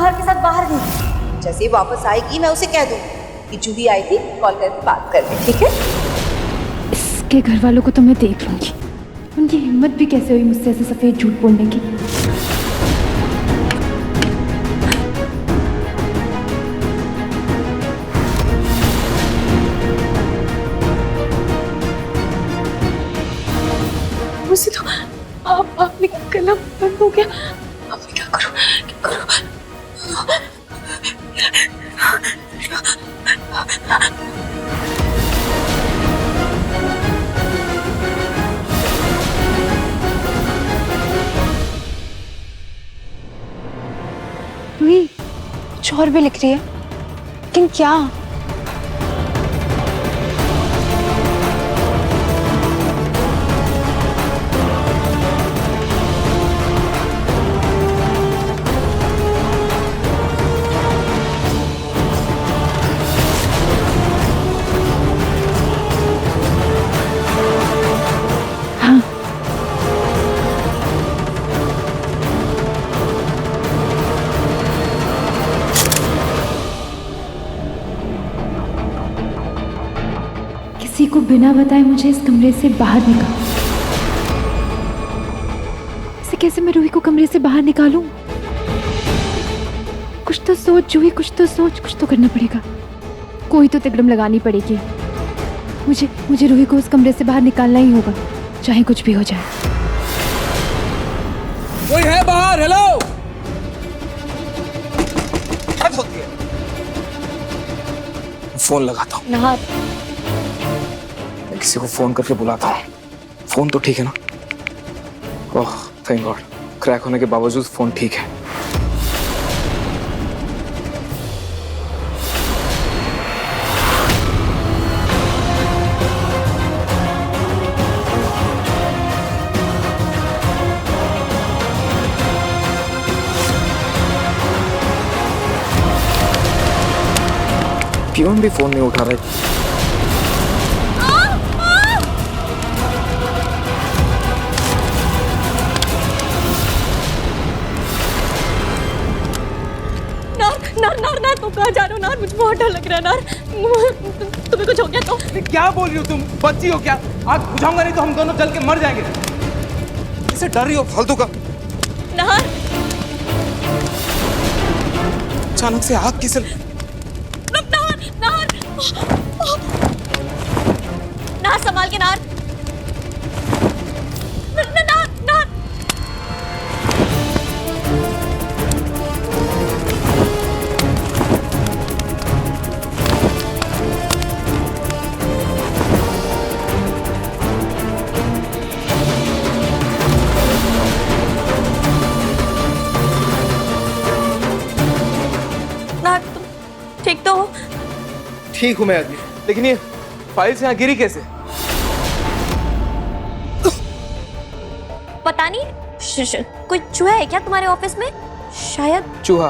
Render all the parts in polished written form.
नाहर के साथ बाहर गई। जैसे ही वापस आएगी मैं उसे कह दूंगी कि जूही आई थी, कॉल करके बात कर ले, ठीक है? इसके घर वालों को तो मैं देख लूंगी, उनकी हिम्मत भी कैसे हुई मुझसे ऐसे सफेद झूठ बोलने की। मुझसे तो आपने कलम बंद हो गया। अब मैं क्या करूं, क्या करूं? रूही कुछ और भी लिख रही है, लेकिन क्या? किसी को बिना बताए मुझे इस कमरे से बाहर निकाल। इसे कैसे मैं रूही को कमरे से बाहर निकालूं? कुछ तो सोच जूही, कुछ तो सोच, कुछ तो करना पड़ेगा। कोई तो तिकड़म लगानी पड़ेगी। मुझे रूही को उस कमरे से बाहर निकालना ही होगा, चाहे कुछ भी हो जाए। कोई है बाहर? हेलो, फोन लगाता हूँ। नाहर, किसी को फोन करके बुलाता हूँ। फोन तो ठीक है ना? ओह थैंक गॉड, क्रैक होने के बावजूद फोन ठीक है। पियून भी फोन नहीं उठा रहे। नार तुम कहाँ जा रहे हो? नार मुझे बहुत डर लग रहा है। नार तुम्हें कुछ हो गया तो? क्या बोल रही हो तुम? बच्ची हो क्या? आग बुझाऊंगा नहीं तो हम दोनों जल के मर जाएंगे। इसे डर रही हो फालतू का? नार, अचानक से आग किसे? नार संभाल के। नार नार नार नार, तुम ठीक तो हो? ठीक हूं मैं अभी, लेकिन ये फाइल्स यहाँ गिरी कैसे? पता नहीं, कोई चूहा है क्या तुम्हारे ऑफिस में? शायद। चूहा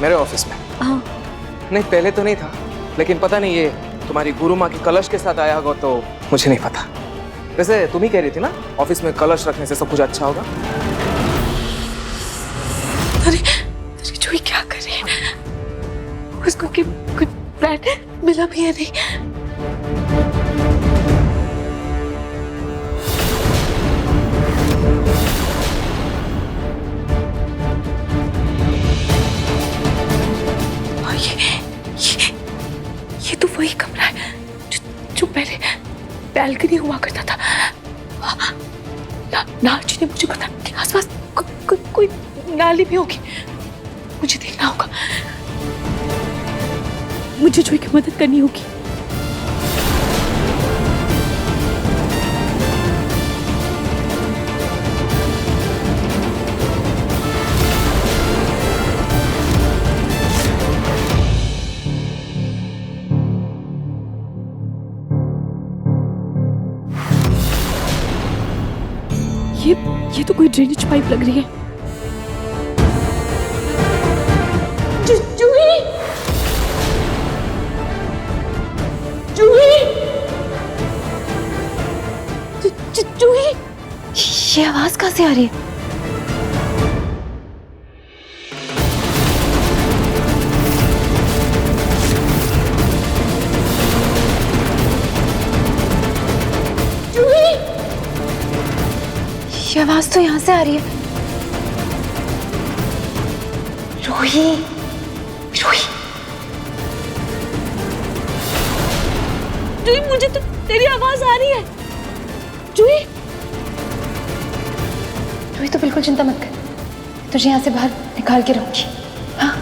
मेरे ऑफिस में? हाँ। नहीं पहले तो नहीं था, लेकिन पता नहीं ये तुम्हारी गुरु माँ की कलश के साथ आया होगा तो मुझे नहीं पता। वैसे तुम ही कह रही थी ना ऑफिस में कलश रखने से सब कुछ अच्छा होगा। अरे चूही क्या कर रही है? उसको कुछ प्लान मिला भी है नहीं। ये तो वही कमरा है जो पहले बैल्कनी हुआ करता था। नार जी ने मुझे बताया कि आसपास कोई नाली भी होगी। मुझे देखना होगा, मुझे जूही की मदद करनी होगी। ये तो कोई ड्रेनेज पाइप लग रही है। जूही, जूही, जूही, ये आवाज कहाँ से आ रही है? ये आवाज तो यहाँ से आ रही है। रूही, रूही, जूही मुझे तो तेरी आवाज आ रही है। जूही, रूही तो बिल्कुल चिंता मत कर, तुझे यहाँ से बाहर निकाल के रहूंगी। हाँ,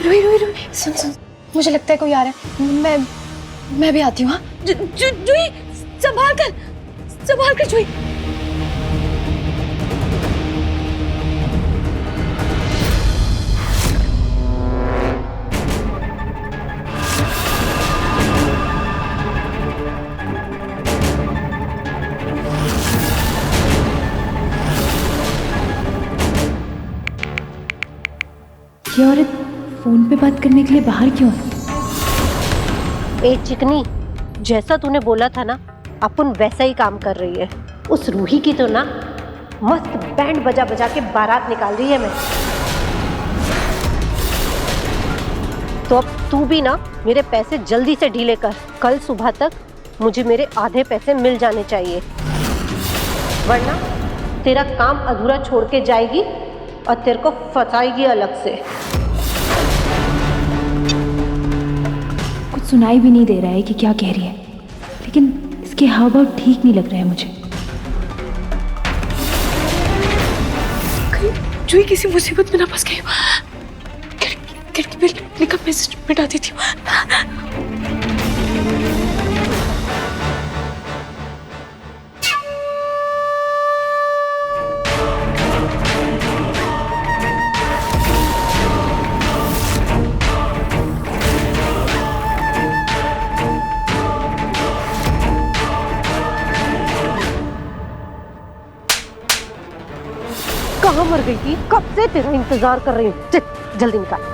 रूही रूही रूही, सुन सुन, मुझे लगता है कोई आ रहा है। मैं भी आती हूँ। हाँ, जूही संभाल कर जूही। ये औरत फोन पे बात करने के लिए बाहर क्यों है? ए चिकनी, जैसा तूने बोला था ना, अपन वैसा ही काम कर रही है। उस रूही की तो ना मस्त बैंड बजा बजा के बारात निकाल रही है मैं। तो अब तू भी ना मेरे पैसे जल्दी से ढीले कर। कल सुबह तक मुझे मेरे आधे पैसे मिल जाने चाहिए, वरना तेरा काम अधूरा छोड़ के जाएगी और तेरे को फंसाएगी अलग से। कुछ सुनाई भी नहीं दे रहा है कि क्या कह रही है, लेकिन इसके हाव भाव ठीक नहीं लग रहा है मुझे। कहीं जूही किसी मुसीबत में ना फंस गई हो। खिड़की पे लिखा मैसेज मिटा देती हूँ। कहाँ मर गई थी? कब से तेरा इंतजार कर रही हूँ। चल जल्दी निकाल।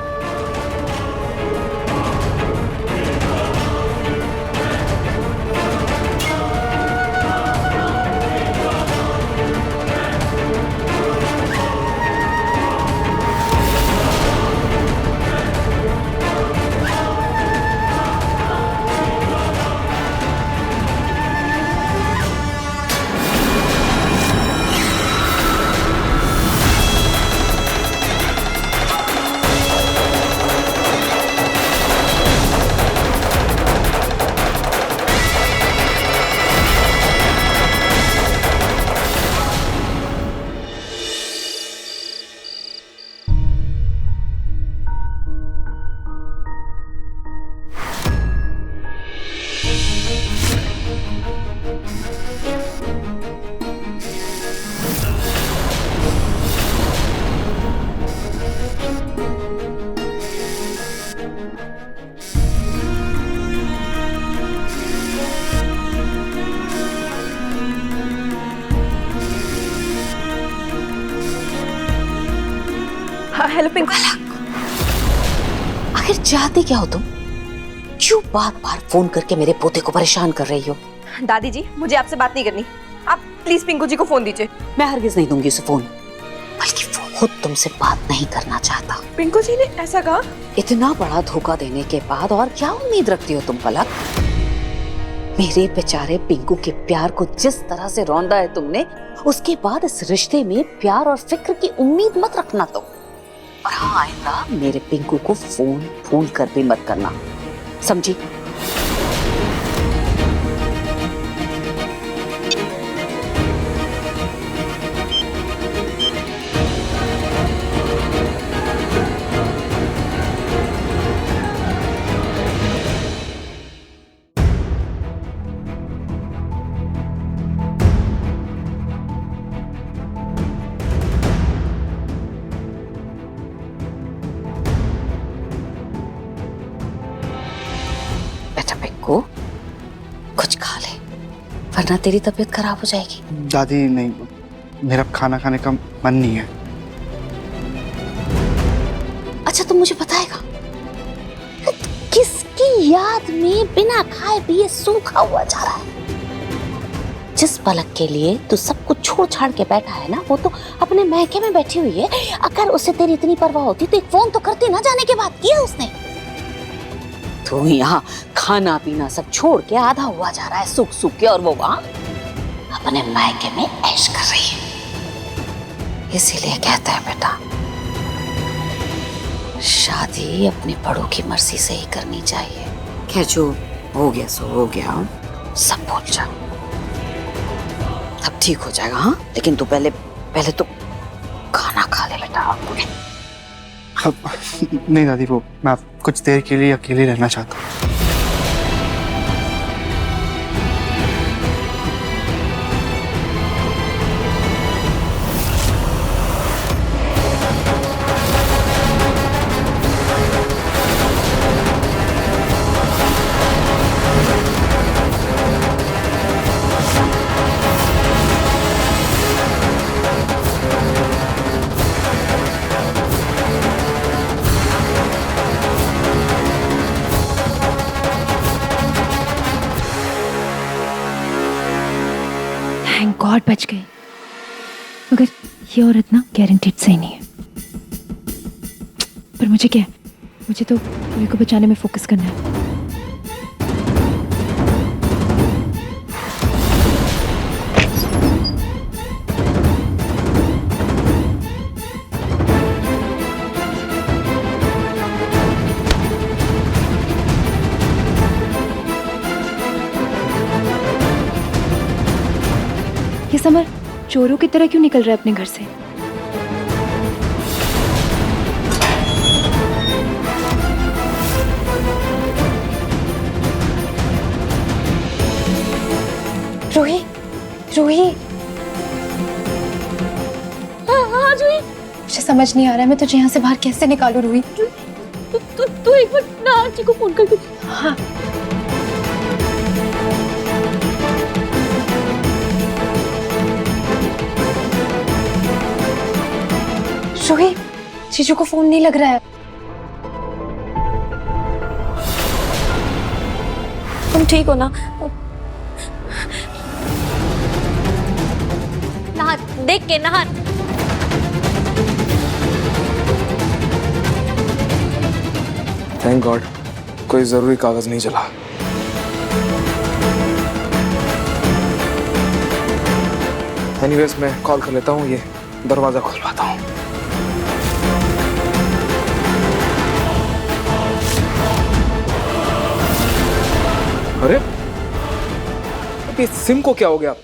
हेलो पिंकू। आखिर चाहती क्या हो तुम? क्यों बार बार फोन करके मेरे पोते को परेशान कर रही हो? दादी जी, मुझे आपसे बात नहीं करनी, आप प्लीज पिंकू जी को फोन दीजिए। मैं हरगिज नहीं दूंगी उसे फोन, बल्कि वो खुद तुमसे बात नहीं करना चाहता। पिंकू जी ने ऐसा कहा? इतना बड़ा धोखा देने के बाद और क्या उम्मीद रखती हो तुम पलक? मेरे बेचारे पिंकू के प्यार को जिस तरह से रौंदा है तुमने, उसके बाद इस रिश्ते में प्यार और फिक्र की उम्मीद मत रखना तुम। और हाँ, आइंदा मेरे पिंकू को फोन भूल कर भी मत करना, समझी? पिंकू, कुछ खा ले, वरना तेरी तबीयत खराब हो जाएगी। दादी नहीं, मेरा खाना खाने का मन नहीं है। अच्छा, तुम मुझे बताएगा किसकी ये आदमी बिना खाए पिए सूखा हुआ जा रहा है। जिस पलक के लिए तू सब कुछ छोड़ छाड़ के बैठा है ना, वो तो अपने मैके में बैठी हुई है। अगर उसे तेरी इतनी परवाह होती तो एक फोन तो करती ना, जाने के बाद किया उसने। तू यहाँ खाना पीना सब छोड़ के आधा हुआ जा रहा है सूख सूख के, और वो वहां अपने मैके में ऐश कर रही है। इसीलिए कहते हैं बेटा, शादी अपने बड़ों की मर्जी से ही करनी चाहिए। क्या जो हो गया सो हो गया, सब भूल जा, सब ठीक हो जाएगा। हाँ, लेकिन तू पहले तो खाना खा ले बेटा। अब नहीं दादी, वो मैं कुछ देर के लिए अकेले रहना चाहता हूँ। थैंक गॉड बच गई, मगर ये औरत ना गारंटीड सही नहीं है। पर मुझे क्या है, मुझे तो रूही को बचाने में फोकस करना है। ये समर चोरों की तरह क्यों निकल रहा है अपने घर से? रूही, रूही, हाँ रूही, मुझे समझ नहीं आ रहा है मैं तुझे यहाँ से बाहर कैसे निकालूं रूही। तू एक बार ना आंटी को फोन कर दे। हाँ, रूही, जीजू को फोन नहीं लग रहा है। तुम ठीक हो ना? नहा, देख के नहा। थैंक गॉड कोई जरूरी कागज नहीं चला। एनीवेज मैं कॉल कर लेता हूँ, ये दरवाजा खुलवाता हूँ। अरे अब इस सिम को क्या हो गया?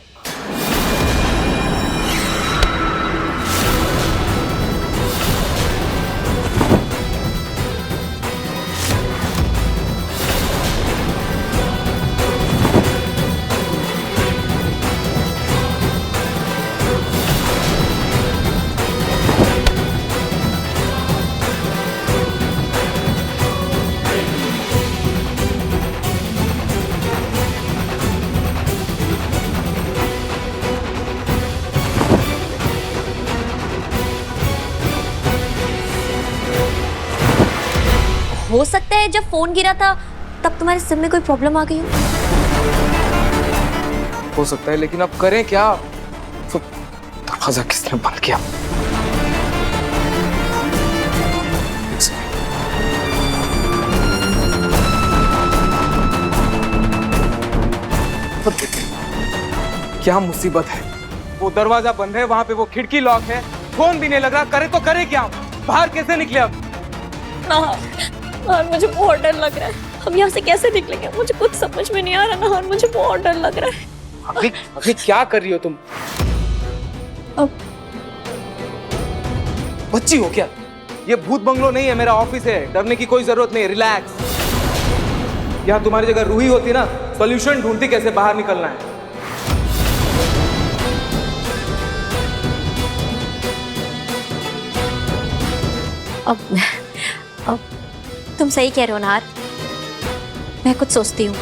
हो सकता है जब फोन गिरा था तब तुम्हारे सिम में कोई प्रॉब्लम आ गई हो सकता है, लेकिन अब करें क्या? तो दरवाजा किसने बंद किया? क्या मुसीबत है? वो दरवाजा बंद है, वहां पे वो खिड़की लॉक है, फोन भी नहीं लग रहा। करे तो करे क्या? बाहर कैसे निकले अब? नाहर, मुझे बहुत डर लग रहा है। हम यहाँ से कैसे निकलेंगे? मुझे कुछ समझ में नहीं आ रहा नाहर, मुझे बहुत डर लग रहा है। अभी क्या कर रही हो तुम? अब बच्ची हो क्या? ये भूत बंगलो नहीं है, मेरा ऑफिस है। डरने की कोई जरूरत नहीं, रिलैक्स। यहाँ तुम्हारी जगह रूही होती ना, सॉल्यूशन ढूंढती कैसे बाहर निकलना है। अब तुम सही कह रहे हो नाहर, मैं कुछ सोचती हूँ।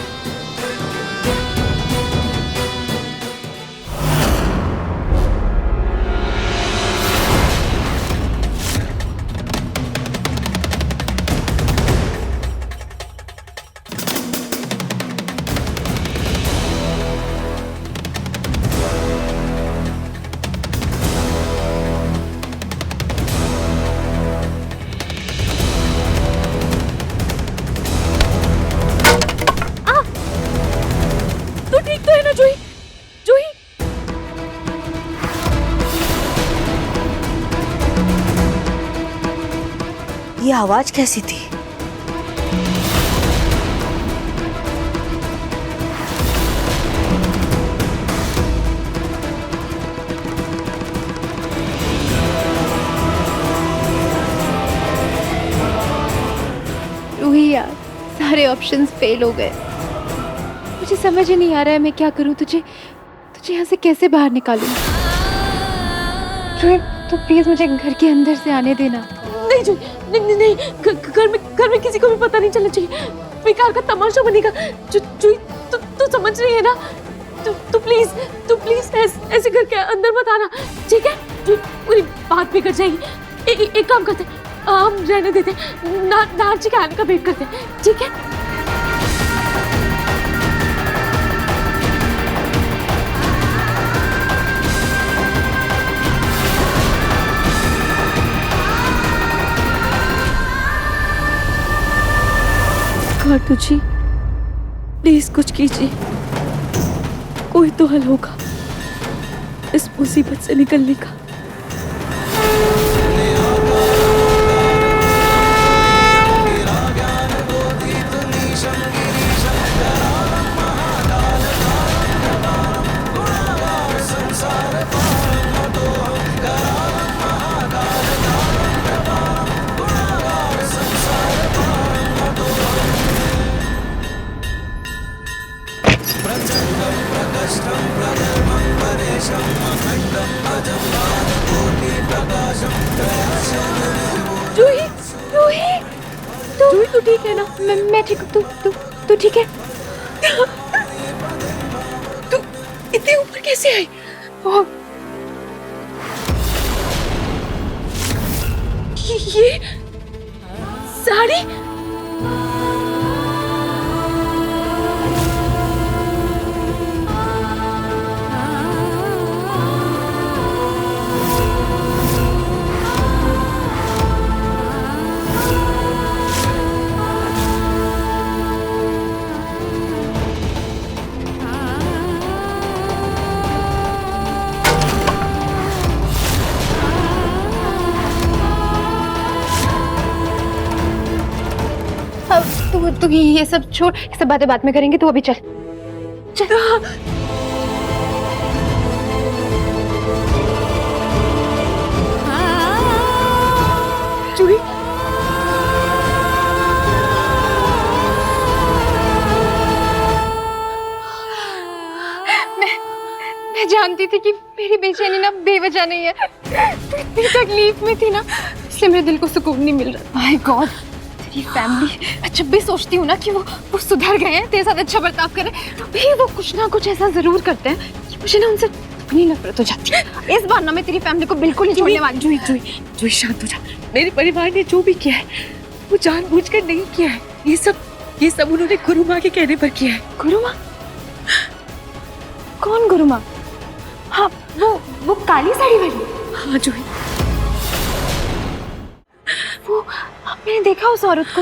ये आवाज कैसी थी? रूही यार, सारे ऑप्शंस फेल हो गए। मुझे समझ ही नहीं आ रहा है मैं क्या करूं। तुझे यहाँ से कैसे बाहर निकालूं? रूही, तो प्लीज मुझे घर के अंदर से आने देना। नहीं जूही, नहीं नहीं, घर में किसी को भी पता नहीं चलना चाहिए। बेकार का तमाशा बनेगा। जूही, तू समझ रही है ना? तू प्लीज ऐसे घर के अंदर मत आना, ठीक है? पूरी बात बिगड़ जाएगी। एक काम करते, हम रहने देते, नार्ची के आने का वेट करते, ठीक है? खाटू जी, प्लीज कुछ कीजिए। कोई तो हल होगा इस मुसीबत से निकलने का। जूही, जूही, तू ठीक है ना? मैं ठीक हूँ। तू ठीक है? तू इतने ऊपर कैसे आई? ये साड़ी? तू ये सब छोड़, ये सब बातें बाद में करेंगे। तू अभी चल। जूही, मैं जानती थी कि मेरी बेचैनी ना बेवजह नहीं है। तू इतनी तकलीफ में थी ना, इसलिए मेरे दिल को सुकून नहीं मिल रहा। माय गॉड, तेरी फैमिली, मैं जब भी सोचती हूँ ना कि वो सुधर गए हैं, तेरे साथ अच्छा बर्ताव कर रहे हैं, तो भी वो कुछ ना कुछ ऐसा जरूर करते हैं कि मुझे ना उनसे इतनी नफरत हो जाती है। इस बार ना मैं तेरी फैमिली को बिल्कुल नहीं छोड़ने वाली। जूही शांत हो जा। मेरे परिवार ने जो भी किया है वो जानबूझकर नहीं किया है। ये सब उन्होंने गुरु माँ के कहने पर किया है। गुरु माँ? कौन गुरु माँ? हाँ, वो काली साड़ी वाली। हाँ जूही, वो मैंने देखा उस औरत को,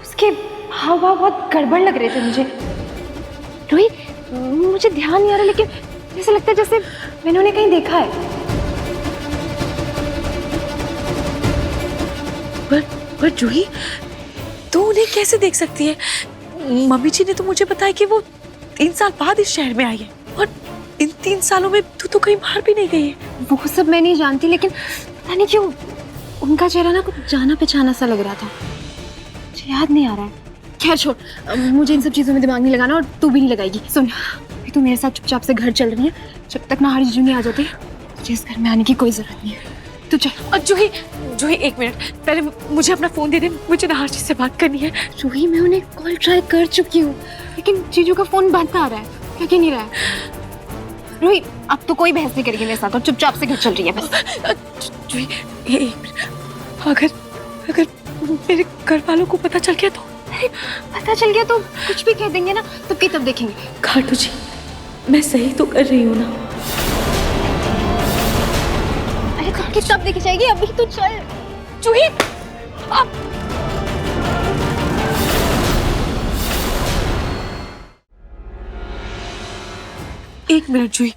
उसके हाव भाव बहुत गड़बड़ लग रहे थे मुझे। रूही, मुझे ध्यान नहीं आ रहा, लेकिन ऐसा लगता है जैसे मैंने उन्हें कहीं देखा है। पर जूही, तू उन्हें कैसे देख सकती है? मम्मी जी ने तो मुझे बताया कि वो 3 साल बाद इस शहर में आई है, और इन 3 सालों में तू तो कहीं बाहर भी नहीं गई है। वो सब मैं नहीं जानती, लेकिन पता नहीं क्यों उनका चेहरा ना कुछ जाना पहचाना सा लग रहा था। मुझे याद नहीं आ रहा है। खैर छोड़, मुझे इन सब चीजों में दिमाग नहीं लगाना, और तू भी नहीं लगाएगी। सुन, तू मेरे साथ चुपचाप से घर चल रही है। जब तक नाहरी जीजू नहीं आ जाते, तुझे इस घर में आने की कोई जरूरत नहीं है। तू चल। और जूही 1 मिनट, पहले मुझे अपना फोन दे दे, मुझे नाहर जी से बात करनी है। रूही, मैं उन्हें कॉल ट्राई कर चुकी हूँ, लेकिन जीजू का फोन बंद आ रहा है, लग ही नहीं रहा है। रूही, अब तो कोई बहस नहीं करेगी मेरे साथ, और चुपचाप से घर चल रही है बस। जूही, 1 मिनट, अगर मेरे घर वालों को पता चल गया तो? अरे पता चल गया तो कुछ भी कह देंगे ना, तब की तब देखेंगे। खाटू जी, मैं सही तो कर रही हूँ ना? अरे तब की तब देखी जाएगी, अभी तो चल। जूही, अब एक मिनट जूही,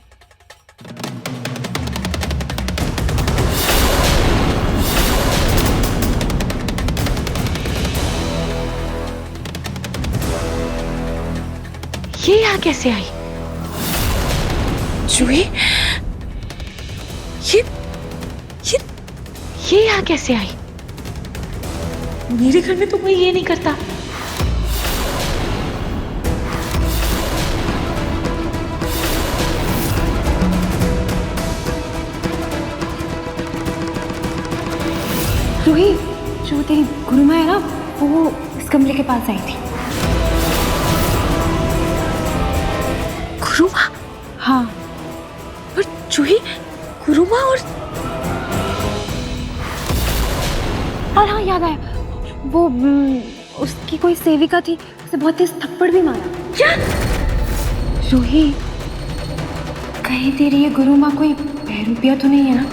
ये यहाँ कैसे आई? जूही, ये यहाँ कैसे आई? मेरे घर में तो कोई ये नहीं करता। रूही, जो तेरी गुरुमा है ना, वो इस कमरे के पास आई थी। गुरुमा? हाँ। और जूही, गुरुमा और हाँ, याद आया, वो उसकी कोई सेविका थी, उसे बहुत तेज थप्पड़ भी मारा। क्या? रूही, कहीं तेरी ये गुरुमा कोई बहरूपिया तो नहीं है ना?